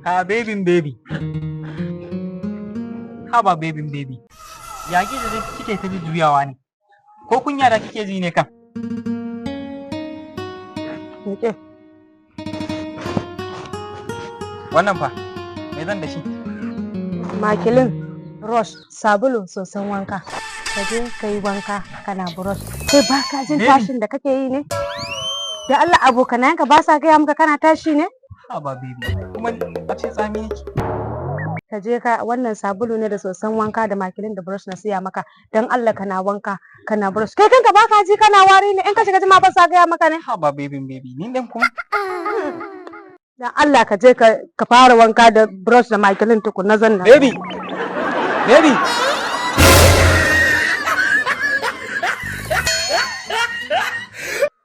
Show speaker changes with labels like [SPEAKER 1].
[SPEAKER 1] Ha baby. Haba baby. Ya ke da kike ta juyawa ne? Ko kunya da kike ji ne kan?
[SPEAKER 2] Rike.
[SPEAKER 1] Wannan fa, me zan da shi?
[SPEAKER 2] Makilin, brush, sabulu, soson wanka. Ka je ka yi wanka kana brush. Kai ba ka jin tashin da kake yi ne? Da Allah abokanayenka ba sa gaya maka kana tashi ne?
[SPEAKER 1] Haba baby, kuma a ce tsami yake.
[SPEAKER 2] Ka je ka wannan sabulu ne da soson wanka da makilin da brush na siya maka. Dan Allah kana wanka kana brush. Kai kanka ba ka ji kana wari ne in ka shiga jima ba sa gaya maka ne?
[SPEAKER 1] Haba baby, ni dan kuma.
[SPEAKER 2] Dan Allah ka je ka fara wanka da brush da makilin tukun na zanna.
[SPEAKER 1] Baby.